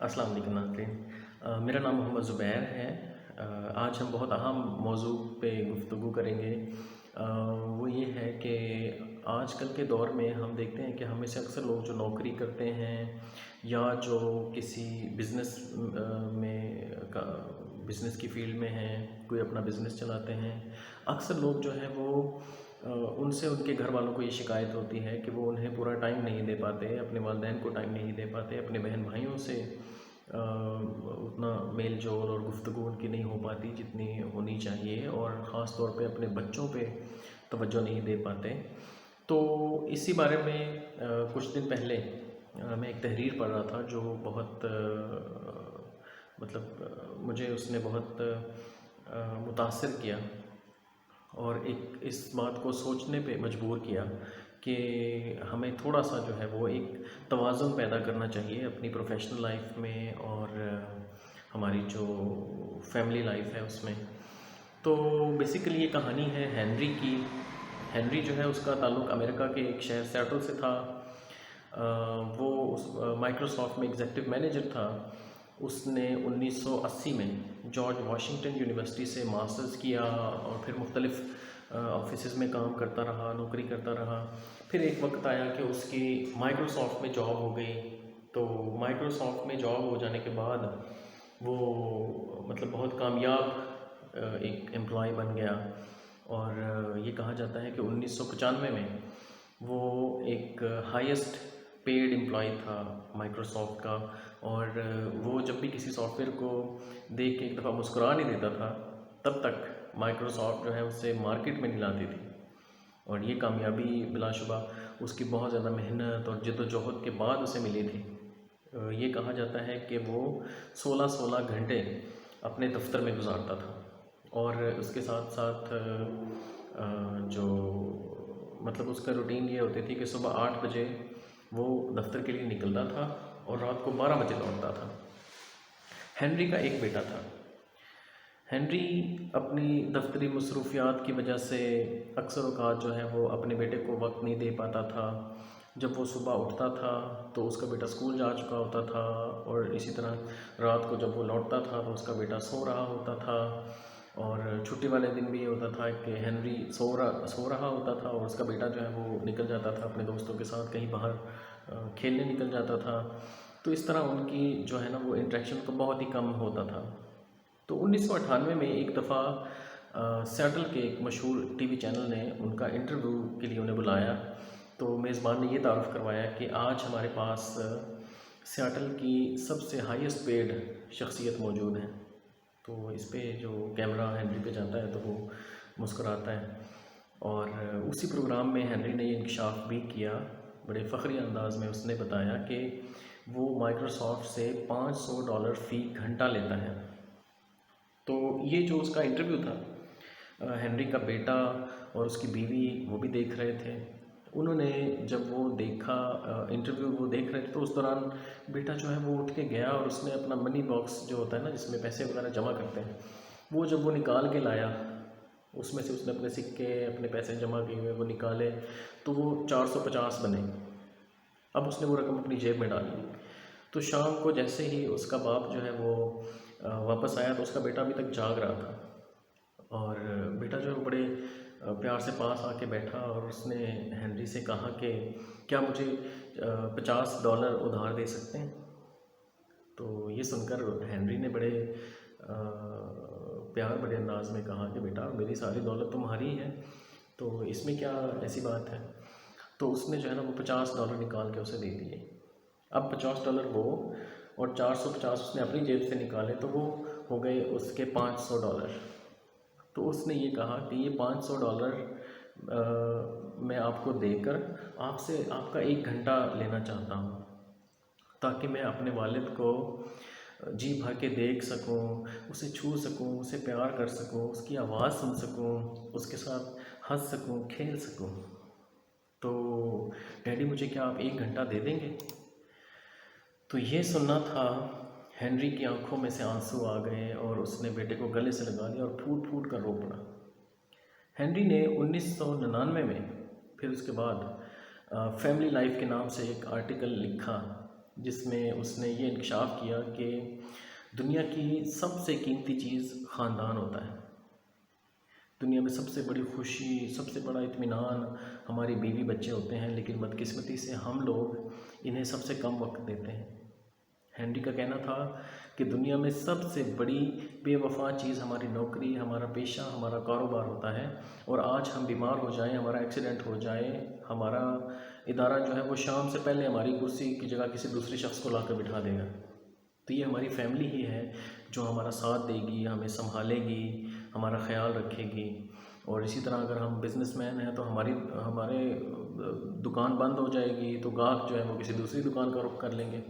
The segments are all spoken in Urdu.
السلام علیکم ناظرین، میرا نام محمد زبیر ہے۔ آج ہم بہت اہم موضوع پہ گفتگو کریں گے۔ وہ یہ ہے کہ آج کل کے دور میں ہم دیکھتے ہیں کہ ہمیں سے اکثر لوگ جو نوکری کرتے ہیں یا جو کسی بزنس میں بزنس کی فیلڈ میں ہیں، کوئی اپنا بزنس چلاتے ہیں، اکثر لوگ جو ہے وہ ان سے ان کے گھر والوں کو یہ شکایت ہوتی ہے کہ وہ انہیں پورا ٹائم نہیں دے پاتے، اپنے والدین کو ٹائم نہیں دے پاتے، اپنے بہن بھائیوں سے اتنا میل جول اور گفتگو ان کی نہیں ہو پاتی جتنی ہونی چاہیے، اور خاص طور پہ اپنے بچوں پہ توجہ نہیں دے پاتے۔ تو اسی بارے میں کچھ دن پہلے میں ایک تحریر پڑھ رہا تھا جو بہت مجھے اس نے بہت متاثر کیا اور ایک اس بات کو سوچنے پہ مجبور کیا کہ ہمیں تھوڑا سا جو ہے وہ ایک توازن پیدا کرنا چاہیے اپنی پروفیشنل لائف میں اور ہماری جو فیملی لائف ہے اس میں۔ تو بیسیکلی یہ کہانی ہے ہنری کی۔ ہنری جو ہے اس کا تعلق امریکہ کے ایک شہر سیٹل سے تھا۔ وہ مائکروسافٹ میں ایگزیکٹو مینیجر تھا۔ اس نے 1980 میں جارج واشنگٹن یونیورسٹی سے ماسٹرز کیا اور پھر مختلف آفیسز میں کام کرتا رہا، نوکری کرتا رہا۔ پھر ایک وقت آیا کہ اس کی مائکروسافٹ میں جاب ہو گئی۔ تو مائکروسافٹ میں جاب ہو جانے کے بعد وہ بہت کامیاب ایک امپلائی بن گیا، اور یہ کہا جاتا ہے کہ 1995 میں وہ ایک ہائیسٹ پیڈ امپلائی تھا مائکروسافٹ کا، اور وہ جب بھی کسی سافٹ ویئر کو دیکھ کے ایک دفعہ مسکرا نہیں دیتا تھا، تب تک مائکروسافٹ جو ہے اسے مارکیٹ میں نہیں لاتی تھی۔ اور یہ کامیابی بلا شبہ اس کی بہت زیادہ محنت اور جد و جہد کے بعد اسے ملی تھی۔ یہ کہا جاتا ہے کہ وہ 16 گھنٹے اپنے دفتر میں گزارتا تھا، اور اس کے ساتھ ساتھ جو اس کا روٹین یہ ہوتی تھی کہ صبح 8 بجے وہ دفتر کے لیے نکلتا تھا اور رات کو 12 بجے لوٹتا تھا۔ ہنری کا ایک بیٹا تھا۔ ہنری اپنی دفتری مصروفیات کی وجہ سے اکثر اوقات جو ہے وہ اپنے بیٹے کو وقت نہیں دے پاتا تھا۔ جب وہ صبح اٹھتا تھا تو اس کا بیٹا اسکول جا چکا ہوتا تھا، اور اسی طرح رات کو جب وہ لوٹتا تھا تو اس کا بیٹا سو رہا ہوتا تھا۔ اور چھٹی والے دن بھی یہ ہوتا تھا کہ ہنری سو رہا ہوتا تھا اور اس کا بیٹا جو ہے وہ نکل جاتا تھا اپنے دوستوں کے ساتھ کہیں باہر کھیلنے نکل جاتا تھا۔ تو اس طرح ان کی جو ہے نا وہ انٹریکشن تو بہت ہی کم ہوتا تھا۔ تو 1998 میں ایک دفعہ سیٹل کے ایک مشہور ٹی وی چینل نے ان کا انٹرویو کے لیے انہیں بلایا۔ تو میزبان نے یہ تعارف کروایا کہ آج ہمارے پاس سیٹل کی سب سے ہائیسٹ پیڈ شخصیت موجود ہے۔ تو اس پہ جو کیمرہ ہنری پہ جاتا ہے تو وہ مسکراتا ہے، اور اسی پروگرام میں ہنری نے یہ انکشاف بھی کیا، بڑے فخری انداز میں اس نے بتایا کہ وہ مائکروسافٹ سے $500 فی گھنٹہ لیتا ہے۔ تو یہ جو اس کا انٹرویو تھا، ہنری کا بیٹا اور اس کی بیوی وہ بھی دیکھ رہے تھے۔ انہوں نے جب وہ دیکھا انٹرویو وہ دیکھ رہے تھے، تو اس دوران بیٹا جو ہے وہ اٹھ کے گیا اور اس نے اپنا منی باکس جو ہوتا ہے نا جس میں پیسے وغیرہ جمع کرتے ہیں، وہ جب وہ نکال کے لایا، اس میں سے اس نے اپنے سکے اپنے پیسے جمع کیے ہوئے وہ نکالے، تو وہ 450 بنے۔ اب اس نے وہ رقم اپنی جیب میں ڈالی۔ تو شام کو جیسے ہی اس کا باپ جو ہے وہ واپس آیا تو اس کا بیٹا ابھی تک جاگ رہا تھا، اور بیٹا جو ہے وہ بڑے پیار سے پاس آ کے بیٹھا اور اس نے ہنری سے کہا کہ کیا مجھے $50 ادھار دے سکتے ہیں؟ تو یہ سن کر ہنری نے بڑے پیار بڑے انداز میں کہا کہ بیٹا میری ساری دولت تمہاری ہے، تو اس میں کیا ایسی بات ہے؟ تو اس نے جو ہے نا وہ $50 نکال کے اسے دے دیے۔ اب $50 وہ اور 450 اس نے اپنی جیب سے نکالے، تو وہ ہو گئے اس کے $500۔ تو اس نے یہ کہا کہ یہ $500 میں آپ کو دے کر آپ سے آپ کا 1 گھنٹہ لینا چاہتا ہوں، تاکہ میں اپنے والد کو جی بھر کے دیکھ سکوں، اسے چھو سکوں، اسے پیار کر سکوں، اس کی آواز سن سکوں، اس کے ساتھ ہنس سکوں، کھیل سکوں۔ تو ڈیڈی مجھے کیا آپ 1 گھنٹہ دے دیں گے؟ تو یہ سننا تھا، ہنری کی آنکھوں میں سے آنسو آ گئے اور اس نے بیٹے کو گلے سے لگا لیا اور پھوٹ پھوٹ کر رو پڑا۔ ہنری نے 1999 میں پھر اس کے بعد فیملی لائف کے نام سے ایک آرٹیکل لکھا، جس میں اس نے یہ انکشاف کیا کہ دنیا کی سب سے قیمتی چیز خاندان ہوتا ہے. دنیا میں سب سے بڑی خوشی، سب سے بڑا اطمینان ہماری بیوی بچے ہوتے ہیں، لیکن بدقسمتی سے ہم لوگ انہیں سب سے کم وقت دیتے ہیں. ہینری کا کہنا تھا کہ دنیا میں سب سے بڑی بے وفا چیز ہماری نوکری، ہمارا پیشہ، ہمارا کاروبار ہوتا ہے. اور آج ہم بیمار ہو جائیں، ہمارا ایکسیڈنٹ ہو جائے، ہمارا ادارہ جو ہے وہ شام سے پہلے ہماری کرسی کی جگہ کسی دوسرے شخص کو لا کر بٹھا دے گا. تو یہ ہماری فیملی ہی ہے جو ہمارا ساتھ دے گی، ہمیں سنبھالے گی، ہمارا خیال رکھے گی. اور اسی طرح اگر ہم بزنس مین ہیں تو ہمارے دکان بند ہو جائے گی تو گاہک جو ہے وہ کسی دوسری دکان کا رخ کر لیں گے.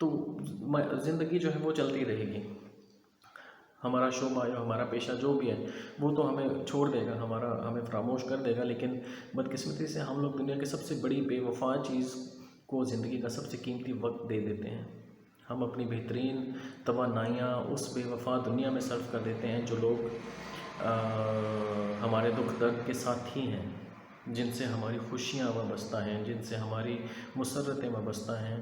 تو زندگی جو ہے وہ چلتی رہے گی. ہمارا شعبہ یا ہمارا پیشہ جو بھی ہے وہ تو ہمیں چھوڑ دے گا، ہمیں فراموش کر دے گا، لیکن بدقسمتی سے ہم لوگ دنیا کے سب سے بڑی بے وفا چیز کو، زندگی کا سب سے قیمتی وقت دے دیتے ہیں. ہم اپنی بہترین توانائیاں اس بے وفا دنیا میں صرف کر دیتے ہیں جو لوگ ہمارے دکھ درد کے ساتھی ہیں، جن سے ہماری خوشیاں وابستہ ہیں، جن سے ہماری مسرتیں وابستہ ہیں،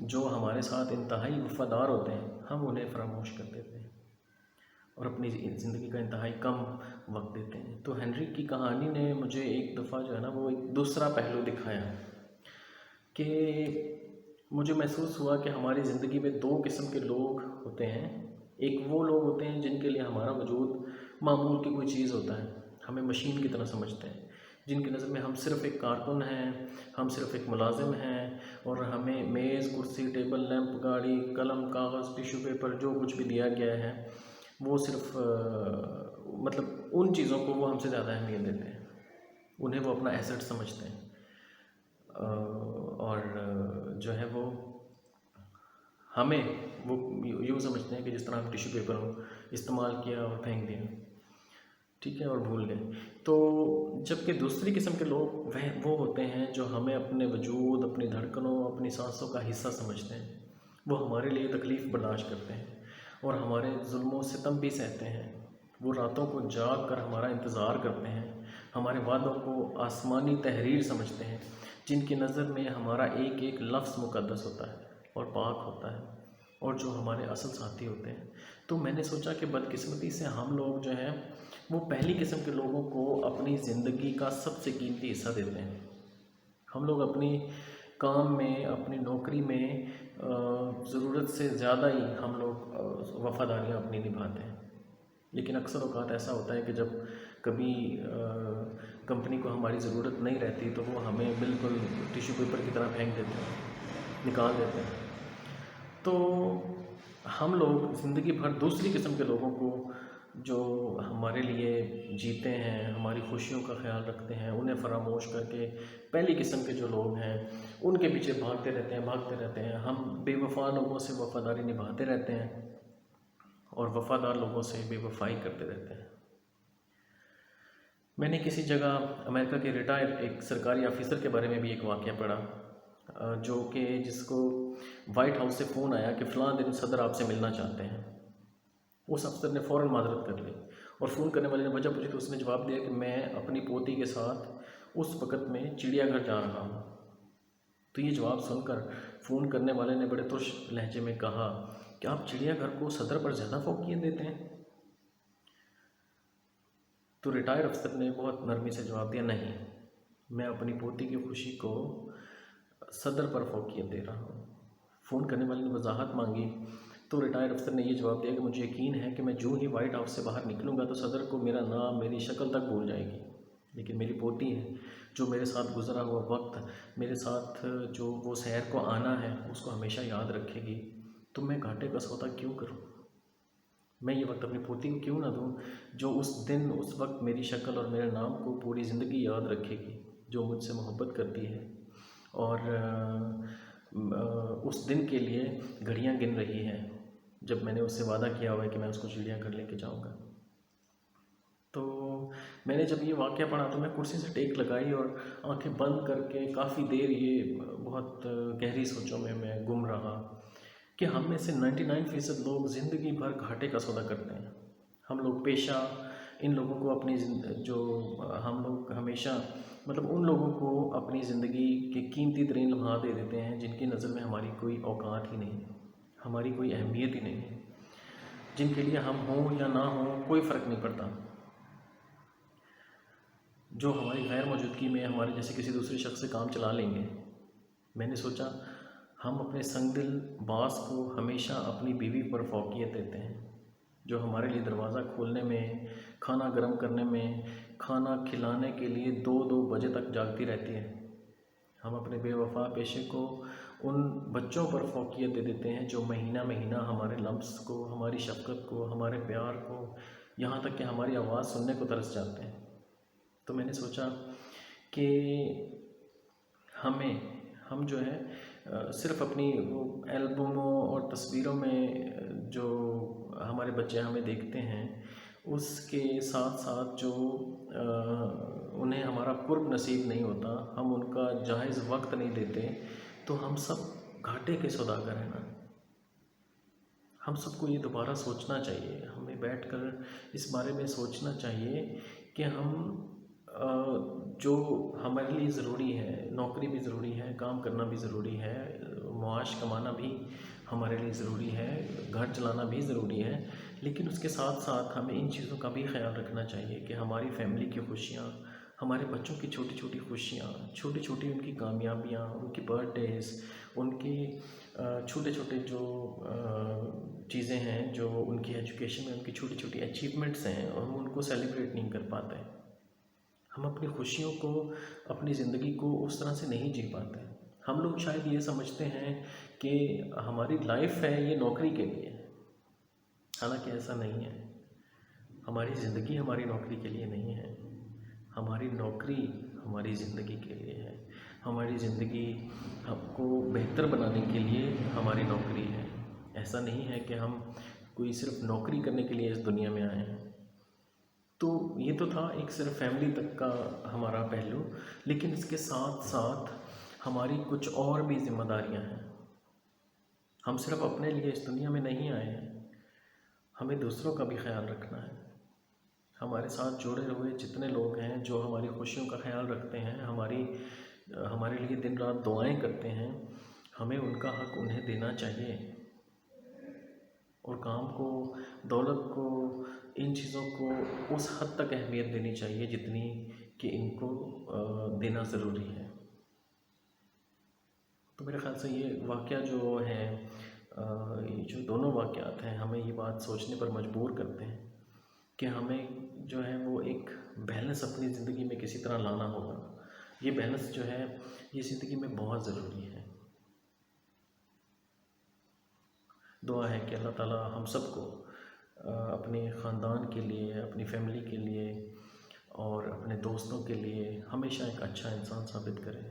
جو ہمارے ساتھ انتہائی وفادار ہوتے ہیں. ہم انہیں فراموش کر دیتے ہیں اور اپنی زندگی کا انتہائی کم وقت دیتے ہیں. تو ہنری کی کہانی نے مجھے ایک دفعہ جو ہے نا وہ ایک دوسرا پہلو دکھایا کہ مجھے محسوس ہوا کہ ہماری زندگی میں دو قسم کے لوگ ہوتے ہیں. ایک وہ لوگ ہوتے ہیں جن کے لیے ہمارا وجود معمول کی کوئی چیز ہوتا ہے، ہمیں مشین کی طرح سمجھتے ہیں، جن کی نظر میں ہم صرف ایک کارکن ہیں، ہم صرف ایک ملازم ہیں، اور ہمیں میز، کرسی، ٹیبل، لیمپ، گاڑی، قلم، کاغذ، ٹیشو پیپر جو کچھ بھی دیا گیا ہے وہ صرف مطلب ان چیزوں کو وہ ہم سے زیادہ اہمیت دیتے ہیں، انہیں وہ اپنا ایسٹ سمجھتے ہیں. اور جو ہے وہ ہمیں وہ یوں سمجھتے ہیں کہ جس طرح ہم ٹیشو پیپر ہو استعمال کیا اور پھینک دیا، ٹھیک ہے، اور بھول گئے. تو جبکہ دوسری قسم کے لوگ وہ ہوتے ہیں جو ہمیں اپنے وجود، اپنی دھڑکنوں، اپنی سانسوں کا حصہ سمجھتے ہیں. وہ ہمارے لیے تکلیف برداشت کرتے ہیں اور ہمارے ظلم و ستم بھی سہتے ہیں. وہ راتوں کو جاگ کر ہمارا انتظار کرتے ہیں، ہمارے وعدوں کو آسمانی تحریر سمجھتے ہیں، جن کی نظر میں ہمارا ایک ایک لفظ مقدس ہوتا ہے اور پاک ہوتا ہے، اور جو ہمارے اصل ساتھی ہوتے ہیں. تو میں نے سوچا کہ بدقسمتی سے ہم لوگ جو ہیں وہ پہلی قسم کے لوگوں کو اپنی زندگی کا سب سے قیمتی حصہ دیتے ہیں. ہم لوگ اپنی کام میں، اپنی نوکری میں ضرورت سے زیادہ ہی ہم لوگ وفاداریاں اپنی نبھاتے ہیں. لیکن اکثر اوقات ایسا ہوتا ہے کہ جب کبھی کمپنی کو ہماری ضرورت نہیں رہتی تو وہ ہمیں بالکل ٹیشو پیپر کی طرح پھینک دیتے ہیں، نکال دیتے ہیں. تو ہم لوگ زندگی بھر دوسری قسم کے لوگوں کو جو ہمارے لیے جیتے ہیں، ہماری خوشیوں کا خیال رکھتے ہیں، انہیں فراموش کر کے پہلی قسم کے جو لوگ ہیں ان کے پیچھے بھاگتے رہتے ہیں. ہم بے وفا لوگوں سے وفاداری نبھاتے رہتے ہیں اور وفادار لوگوں سے بے وفائی کرتے رہتے ہیں. میں نے کسی جگہ امریکہ کے ریٹائر ایک سرکاری آفیسر کے بارے میں بھی ایک واقعہ پڑھا، جو کہ جس کو وائٹ ہاؤس سے فون آیا کہ فلاں دن صدر آپ سے ملنا چاہتے ہیں. اس افسر نے فوراً معذرت کر لی اور فون کرنے والے نے وجہ پوچھی تو اس نے جواب دیا کہ میں اپنی پوتی کے ساتھ اس وقت میں چڑیا گھر جا رہا ہوں. تو یہ جواب سن کر فون کرنے والے نے بڑے ترش لہجے میں کہا کہ آپ چڑیا گھر کو صدر پر زیادہ فوقیت دیتے ہیں؟ تو ریٹائر افسر نے بہت نرمی سے جواب دیا، نہیں، میں اپنی پوتی کی خوشی کو صدر پر فوقیت دے رہا ہوں. فون کرنے والے نے وضاحت مانگی تو ریٹائر افسر نے یہ جواب دیا کہ مجھے یقین ہے کہ میں جو ہی وائٹ ہاؤس سے باہر نکلوں گا تو صدر کو میرا نام، میری شکل تک بھول جائے گی، لیکن میری پوتی ہے جو میرے ساتھ گزرا ہوا وقت، میرے ساتھ جو وہ سیر کو آنا ہے اس کو ہمیشہ یاد رکھے گی. تو میں گھاٹے کا سودا کیوں کروں؟ میں یہ وقت اپنی پوتی کو کیوں نہ دوں جو اس دن، اس وقت میری شکل اور میرے نام کو پوری زندگی یاد رکھے گی، جو مجھ سے محبت کرتی ہے اور اس دن کے لیے گھڑیاں گن رہی ہے جب میں نے اس سے وعدہ کیا ہوا ہے کہ میں اس کو چڑیا گھر لے کے جاؤں گا. تو میں نے جب یہ واقعہ پڑھا تو میں کرسی سے ٹیک لگائی اور آنکھیں بند کر کے کافی دیر یہ بہت گہری سوچوں میں گم رہا کہ ہم میں سے 99% لوگ زندگی بھر گھاٹے کا سودا کرتے ہیں. ہم لوگ پیشہ ان لوگوں کو اپنی جو ہم لوگ ہمیشہ مطلب ان لوگوں کو اپنی زندگی کے قیمتی ترین لمحات دے دیتے ہیں جن کی نظر میں ہماری کوئی اوقات ہی نہیں، ہماری کوئی اہمیت ہی نہیں ہے، جن کے لیے ہم ہوں یا نہ ہوں کوئی فرق نہیں پڑتا، جو ہماری غیر موجودگی میں ہمارے جیسے کسی دوسرے شخص سے کام چلا لیں گے۔ میں نے سوچا ہم اپنے سنگ دل باس کو ہمیشہ اپنی بیوی پر فوقیت دیتے ہیں، جو ہمارے لیے دروازہ کھولنے میں، کھانا گرم کرنے میں، کھانا کھلانے کے لیے 2 بجے تک جاگتی رہتی ہے۔ ہم اپنے بے وفا پیشے کو ان بچوں پر فوقیت دے دیتے ہیں جو مہینہ مہینہ ہمارے لمس کو، ہماری شفقت کو، ہمارے پیار کو، یہاں تک کہ ہماری آواز سننے کو ترس جاتے ہیں۔ تو میں نے سوچا کہ ہم جو ہے صرف اپنی وہ البموں اور تصویروں میں جو ہمارے بچے ہمیں دیکھتے ہیں اس کے ساتھ ساتھ جو انہیں ہمارا قرب نصیب نہیں ہوتا، ہم ان کا جائز وقت نہیں دیتے، تو ہم سب گھاٹے کے سوداگر ہیں نا۔ ہم سب کو یہ دوبارہ سوچنا چاہیے، ہمیں بیٹھ کر اس بارے میں سوچنا چاہیے کہ ہم جو ہمارے لیے ضروری ہے، نوکری بھی ضروری ہے، کام کرنا بھی ضروری ہے، معاش کمانا بھی ہمارے لیے ضروری ہے، گھر چلانا بھی ضروری ہے، لیکن اس کے ساتھ ساتھ ہمیں ان چیزوں کا بھی خیال رکھنا چاہیے کہ ہماری فیملی کی خوشیاں، ہمارے بچوں کی چھوٹی چھوٹی خوشیاں، چھوٹی چھوٹی ان کی کامیابیاں، ان کی برتھ ڈیز، ان کی چھوٹے چھوٹے جو چیزیں ہیں جو ان کی ایجوکیشن میں ان کی چھوٹی چھوٹی اچیومنٹس ہیں اور ہم ان کو سیلیبریٹ نہیں کر پاتے۔ ہم اپنی خوشیوں کو، اپنی زندگی کو اس طرح سے نہیں جی پاتے۔ ہم لوگ شاید یہ سمجھتے ہیں کہ ہماری لائف ہے یہ نوکری کے لیے، حالانکہ ایسا نہیں ہے۔ ہماری زندگی ہماری نوکری کے لیے نہیں ہے، ہماری نوکری ہماری زندگی کے لیے ہے، ہماری زندگی ہم کو بہتر بنانے کے لیے ہماری نوکری ہے۔ ایسا نہیں ہے کہ ہم کوئی صرف نوکری کرنے کے لیے اس دنیا میں آئے ہیں۔ تو یہ تو تھا ایک صرف فیملی تک کا ہمارا پہلو، لیکن اس کے ساتھ ساتھ ہماری کچھ اور بھی ذمہ داریاں ہیں۔ ہم صرف اپنے لیے اس دنیا میں نہیں آئے ہیں، ہمیں دوسروں کا بھی خیال رکھنا ہے۔ ہمارے ساتھ جڑے ہوئے جتنے لوگ ہیں جو ہماری خوشیوں کا خیال رکھتے ہیں، ہمارے لیے دن رات دعائیں کرتے ہیں، ہمیں ان کا حق انہیں دینا چاہیے، اور کام کو، دولت کو، ان چیزوں کو اس حد تک اہمیت دینی چاہیے جتنی کہ ان کو دینا ضروری ہے۔ تو میرے خیال سے یہ واقعہ جو ہے، یہ جو دونوں واقعات ہیں ہمیں یہ بات سوچنے پر مجبور کرتے ہیں کہ ہمیں جو ہے وہ ایک بیلنس اپنی زندگی میں کسی طرح لانا ہوگا۔ یہ بیلنس جو ہے یہ زندگی میں بہت ضروری ہے۔ دعا ہے کہ اللہ تعالیٰ ہم سب کو اپنے خاندان کے لیے، اپنی فیملی کے لیے اور اپنے دوستوں کے لیے ہمیشہ ایک اچھا انسان ثابت کرے۔